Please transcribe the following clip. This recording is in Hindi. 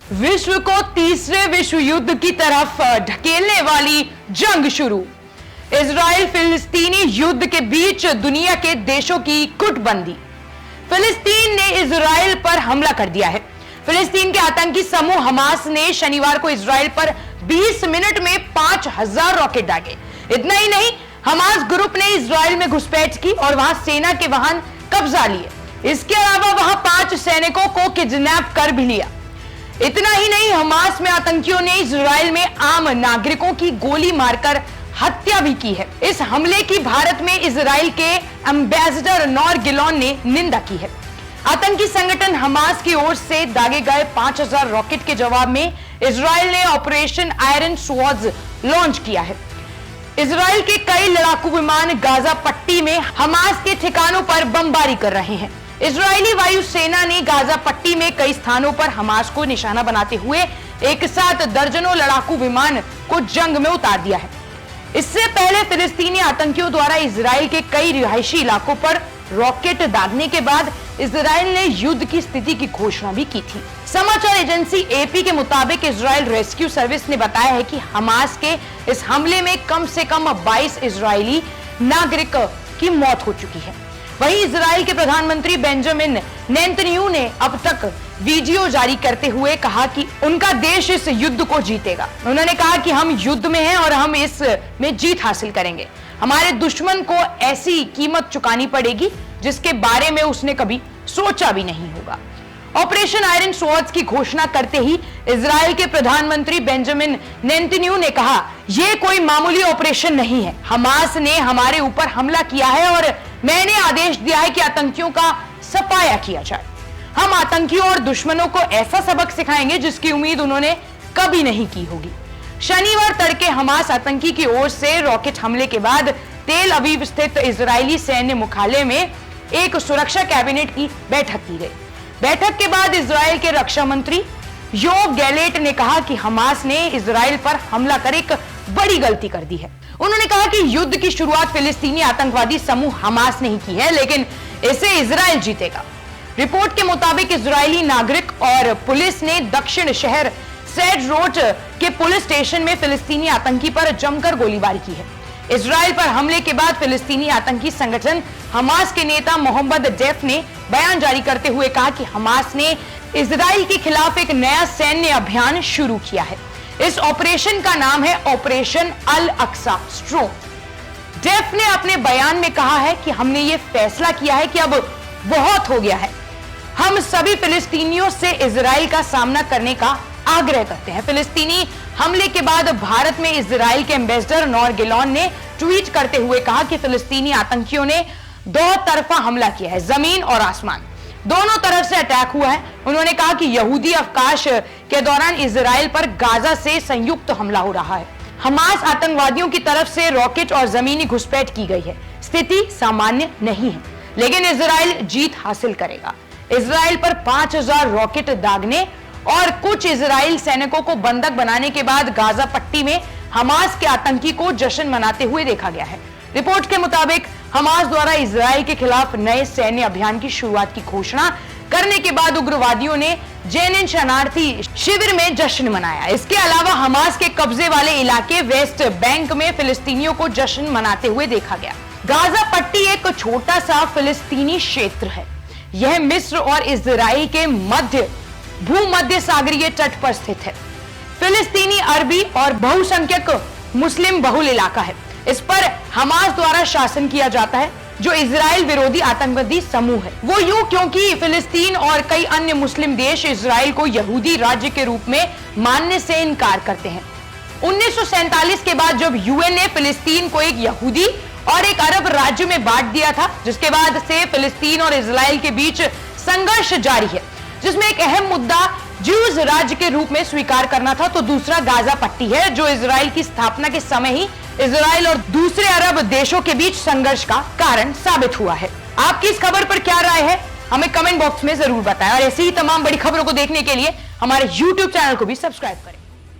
विश्व को तीसरे विश्व युद्ध की तरफ ढकेलने वाली जंग शुरू। इजराइल फिलिस्तीनी युद्ध के बीच दुनिया के देशों की गुटबंदी। फिलिस्तीन ने इजराइल पर हमला कर दिया है। फिलिस्तीन के आतंकी समूह हमास ने शनिवार को इजराइल पर 20 मिनट में 5000 रॉकेट दागे। इतना ही नहीं, हमास ग्रुप ने इजराइल में घुसपैठ की और वहां सेना के वाहन कब्जा लिए। इसके अलावा वहां 5 सैनिकों को किडनैप कर भी लिया। इतना ही नहीं, हमास में आतंकियों ने इजराइल में आम नागरिकों की गोली मारकर हत्या भी की है। इस हमले की भारत में इजराइल के एम्बेसडर नोर गिलोन ने निंदा की है। आतंकी संगठन हमास की ओर से दागे गए 5000 रॉकेट के जवाब में इजराइल ने ऑपरेशन आयरन स्वॉर्ड लॉन्च किया है। इजराइल के कई लड़ाकू विमान गाजा पट्टी में हमास के ठिकानों पर बमबारी कर रहे हैं। इजरायली वायुसेना ने गाजा पट्टी में कई स्थानों पर हमास को निशाना बनाते हुए एक साथ दर्जनों लड़ाकू विमान को जंग में उतार दिया है। इससे पहले फिलिस्तीनी आतंकियों द्वारा इजराइल के कई रिहायशी इलाकों पर रॉकेट दागने के बाद इजराइल ने युद्ध की स्थिति की घोषणा भी की थी। समाचार एजेंसी एपी के मुताबिक इजराइल रेस्क्यू सर्विस ने बताया है कि हमास के इस हमले में कम से कम 22 इजरायली नागरिक की मौत हो चुकी है। वहीं इजराइल के प्रधानमंत्री बेंजामिन नेतन्याहू ने अब तक वीडियो जारी करते हुए कहा कि उनका देश इस युद्ध को जीतेगा। उन्होंने कहा कि हम युद्ध में हैं और हम इस में जीत हासिल करेंगे। हमारे दुश्मन को ऐसी कीमत चुकानी पड़ेगी जिसके बारे में उसने कभी सोचा भी नहीं होगा। ऑपरेशन आयरन स्वॉर्ड की घोषणा करते ही इजराइल के प्रधानमंत्री बेंजामिन नेतन्याहू ने कहा, यह कोई मामूली ऑपरेशन नहीं है। हमास ने हमारे ऊपर हमला किया है और मैंने आदेश दिया है कि आतंकियों का सफाया किया जाए। हम आतंकियों और दुश्मनों को ऐसा सबक सिखाएंगे जिसकी उम्मीद उन्होंने कभी नहीं की होगी। शनिवार तड़के हमास आतंकी की ओर से रॉकेट हमले के बाद तेल अवीव स्थित इजरायली सैन्य मुख्यालय में एक सुरक्षा कैबिनेट की बैठक की गई। बैठक के बाद इजराइल के रक्षा मंत्री योव गैलेट ने कहा कि हमास ने इजराइल पर हमला कर एक बड़ी गलती कर दी है। उन्होंने कहा कि युद्ध की शुरुआत फिलिस्तीनी आतंकवादी समूह हमास ने ही की है, लेकिन इसे इजराइल जीतेगा। रिपोर्ट के मुताबिक इजरायली नागरिक और पुलिस ने दक्षिण शहर सेडरोट के पुलिस स्टेशन में फिलिस्तीनी आतंकी पर जमकर गोलीबारी की है। इजराइल पर हमले के बाद फिलिस्तीनी आतंकी संगठन हमास के नेता मोहम्मद डेफ ने बयान जारी करते हुए कहा कि हमास ने इजराइल के खिलाफ एक नया सैन्य अभियान शुरू किया है। इस ऑपरेशन का नाम है ऑपरेशन अल अक्सा स्ट्रोम। डेफ ने अपने बयान में कहा है कि हमने ये फैसला किया है कि अब बहुत हो गया है। हम सभी फिलिस्तीनियों से इजराइल का सामना करने का आग्रह करते हैं। फिलिस्तीनी हमले के बाद भारत में इजराइल के एम्बेसडर नोर गिलोन ने ट्वीट करते हुए कहा कि फिलिस्तीनी आतंकियों ने दो तरफा हमला किया है, जमीन और आसमान दोनों तरफ से अटैक हुआ है। उन्होंने कहा कि यहूदी अवकाश के दौरान इजराइल पर गाजा से संयुक्त हमला हो रहा है। हमास आतंकवादियों की तरफ से रॉकेट और जमीनी घुसपैठ की गई है। स्थिति सामान्य नहीं है, लेकिन इजराइल जीत हासिल करेगा। इजराइल पर 5000 रॉकेट दागने और कुछ इजराइल सैनिकों को बंधक बनाने के बाद गाजा पट्टी में हमास के आतंकी को जश्न मनाते हुए देखा गया है। रिपोर्ट के मुताबिक हमास द्वारा इजराइल के खिलाफ नए सैन्य अभियान की शुरुआत की घोषणा करने के बाद उग्रवादियों ने जेनिन शरणार्थी शिविर में जश्न मनाया। इसके अलावा हमास के कब्जे वाले इलाके वेस्ट बैंक में फिलिस्तीनियों को जश्न मनाते हुए देखा गया। गाजा पट्टी एक छोटा सा फिलिस्तीनी क्षेत्र है। यह मिस्र और इजराइल के मध्य भूमध्य सागरीय तट पर स्थित है। फिलिस्तीनी अरबी और बहुसंख्यक मुस्लिम बहुल इलाका है। इस पर हमास द्वारा शासन किया जाता है, जो इजराइल विरोधी आतंकवादी समूह है। वो यूं क्योंकि फिलिस्तीन और कई अन्य मुस्लिम देश इजराइल को यहूदी राज्य के रूप में मानने से इनकार करते हैं। 1947 के बाद जब यूएन ने फिलिस्तीन को एक यहूदी और एक अरब राज्य में बांट दिया था, जिसके बाद से फिलिस्तीन और इजराइल के बीच संघर्ष जारी है, जिसमें एक अहम मुद्दा ज्यूज राज्य के रूप में स्वीकार करना था, तो दूसरा गाजा पट्टी है, जो इजराइल की स्थापना के समय ही इजराइल और दूसरे अरब देशों के बीच संघर्ष का कारण साबित हुआ है। आपकी इस खबर पर क्या राय है, हमें कमेंट बॉक्स में जरूर बताएं और ऐसी ही तमाम बड़ी खबरों को देखने के लिए हमारे YouTube चैनल को भी सब्सक्राइब करें।